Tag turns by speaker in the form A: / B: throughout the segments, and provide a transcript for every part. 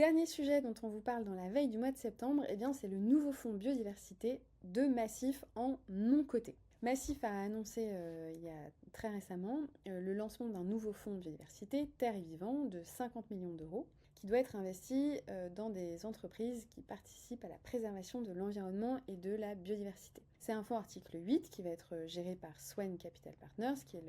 A: dernier sujet dont on vous parle dans la veille du mois de septembre, eh bien, c'est le nouveau fonds biodiversité de Massif en non coté. Massif a annoncé il y a très récemment le lancement d'un nouveau fonds biodiversité, Terre et Vivant, de 50 millions d'euros, qui doit être investi dans des entreprises qui participent à la préservation de l'environnement et de la biodiversité. C'est un fonds article 8 qui va être géré par Swen Capital Partners, qui est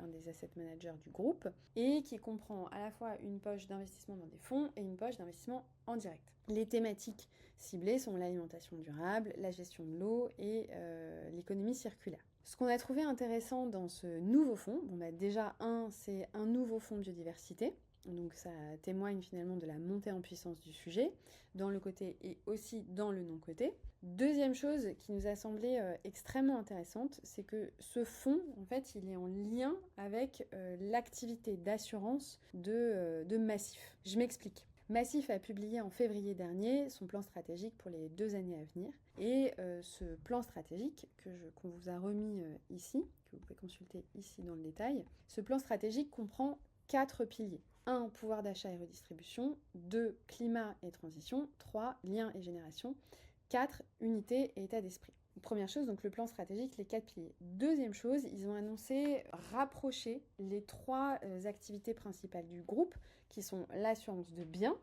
A: un des asset managers du groupe, et qui comprend à la fois une poche d'investissement dans des fonds et une poche d'investissement en direct. Les thématiques ciblées sont l'alimentation durable, la gestion de l'eau et l'économie circulaire. Ce qu'on a trouvé intéressant dans ce nouveau fonds, déjà c'est un nouveau fonds biodiversité. Donc ça témoigne finalement de la montée en puissance du sujet, dans le côté et aussi dans le non-côté. Deuxième chose qui nous a semblé extrêmement intéressante, c'est que ce fonds, en fait, il est en lien avec l'activité d'assurance de Massif. Je m'explique. Massif a publié en février dernier son plan stratégique pour les 2 années à venir. Et ce plan stratégique qu'on vous a remis ici, que vous pouvez consulter ici dans le détail, ce plan stratégique comprend 4 piliers. 1. Pouvoir d'achat et redistribution. 2. Climat et transition. 3. Liens et génération. 4. Unité et état d'esprit. Première chose, donc le plan stratégique, les 4 piliers. Deuxième chose, ils ont annoncé rapprocher les 3 activités principales du groupe, qui sont l'assurance de biens,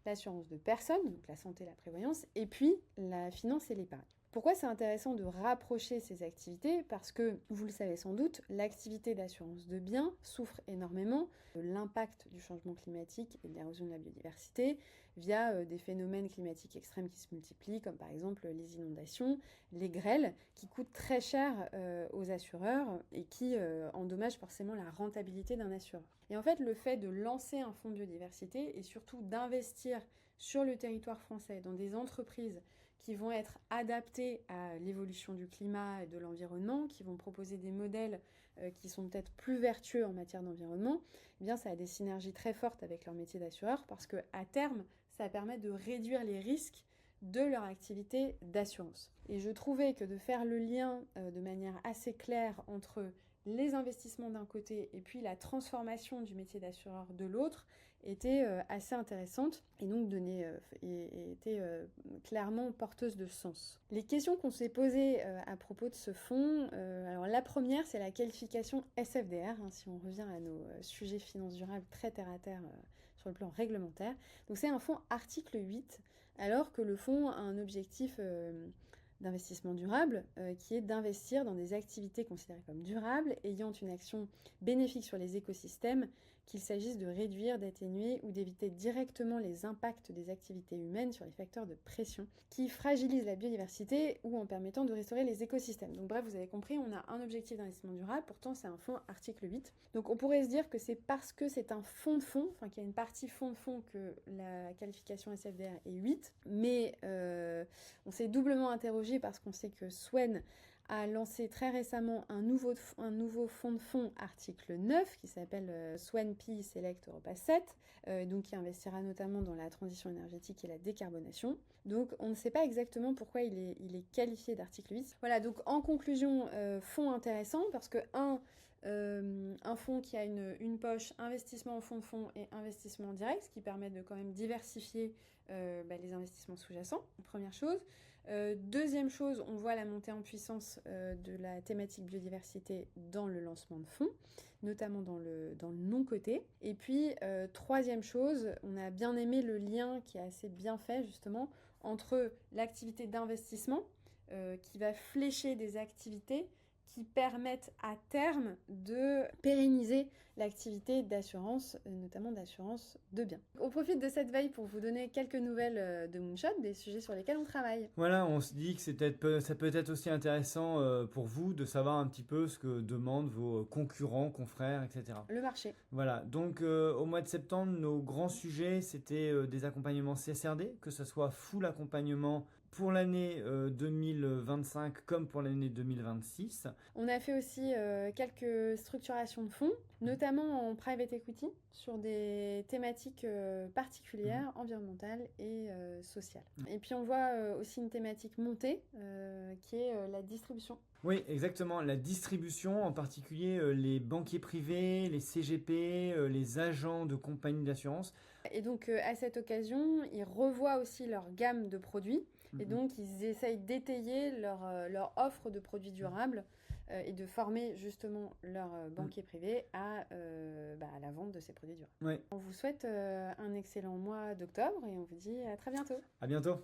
A: l'assurance de personnes, donc la santé et la prévoyance, et puis la finance et l'épargne. Pourquoi c'est intéressant de rapprocher ces activités? Parce que, vous le savez sans doute, l'activité d'assurance de biens souffre énormément de l'impact du changement climatique et de l'érosion de la biodiversité via des phénomènes climatiques extrêmes qui se multiplient, comme par exemple les inondations, les grêles, qui coûtent très cher aux assureurs et qui endommagent forcément la rentabilité d'un assureur. Et en fait, le fait de lancer un fonds biodiversité et surtout d'investir sur le territoire français dans des entreprises qui vont être adaptées à l'évolution du climat et de l'environnement, qui vont proposer des modèles qui sont peut-être plus vertueux en matière d'environnement, eh bien ça a des synergies très fortes avec leur métier d'assureur parce que à terme, ça permet de réduire les risques de leur activité d'assurance. Et je trouvais que de faire le lien de manière assez claire entre les investissements d'un côté et puis la transformation du métier d'assureur de l'autre était assez intéressante et donc était clairement porteuse de sens. Les questions qu'on s'est posées à propos de ce fonds, alors la première c'est la qualification SFDR, si on revient à nos sujets finances durables très terre à terre sur le plan réglementaire. Donc c'est un fonds article 8 alors que le fonds a un objectif d'investissement durable, qui est d'investir dans des activités considérées comme durables, ayant une action bénéfique sur les écosystèmes, qu'il s'agisse de réduire, d'atténuer ou d'éviter directement les impacts des activités humaines sur les facteurs de pression qui fragilisent la biodiversité ou en permettant de restaurer les écosystèmes. Donc bref, vous avez compris, on a un objectif d'investissement durable, pourtant c'est un fonds article 8. Donc on pourrait se dire que c'est parce que c'est un fonds de fonds, enfin qu'il y a une partie fonds de fonds que la qualification SFDR est 8, mais on s'est doublement interrogé parce qu'on sait que Swen a lancé très récemment un nouveau fonds de fonds article 9 qui s'appelle Swen P Select Europa 7, donc qui investira notamment dans la transition énergétique et la décarbonation. Donc on ne sait pas exactement pourquoi il est qualifié d'article 8. Voilà, donc en conclusion, fonds intéressant parce que un fonds qui a une poche investissement en fonds de fonds et investissement en direct, ce qui permet de quand même diversifier les investissements sous-jacents, première chose. Deuxième chose, on voit la montée en puissance de la thématique biodiversité dans le lancement de fonds, notamment dans le non-coté. Et puis, troisième chose, on a bien aimé le lien qui est assez bien fait justement entre l'activité d'investissement qui va flécher des activités qui permettent à terme de pérenniser l'activité d'assurance, notamment d'assurance de biens. On profite de cette veille pour vous donner quelques nouvelles de Moonshot, des sujets sur lesquels on travaille.
B: Voilà, on se dit que ça peut être aussi intéressant pour vous de savoir un petit peu ce que demandent vos concurrents, confrères, etc.
A: Le marché.
B: Voilà, donc au mois de septembre, nos grands sujets, c'était des accompagnements CSRD, que ce soit full accompagnement pour l'année 2025 comme pour l'année 2026.
A: On a fait aussi quelques structurations de fonds, notamment en private equity, sur des thématiques particulières, environnementales et sociales. Et puis on voit aussi une thématique montée, qui est la distribution.
B: Oui, exactement. La distribution, en particulier les banquiers privés, les CGP, les agents de compagnies d'assurance.
A: Et donc, à cette occasion, ils revoient aussi leur gamme de produits. Et donc, ils essayent d'étayer leur offre de produits durables et de former justement leurs banquiers privés à la vente de ces produits durables.
B: Ouais.
A: On vous souhaite un excellent mois d'octobre et on vous dit à très bientôt.
B: À bientôt.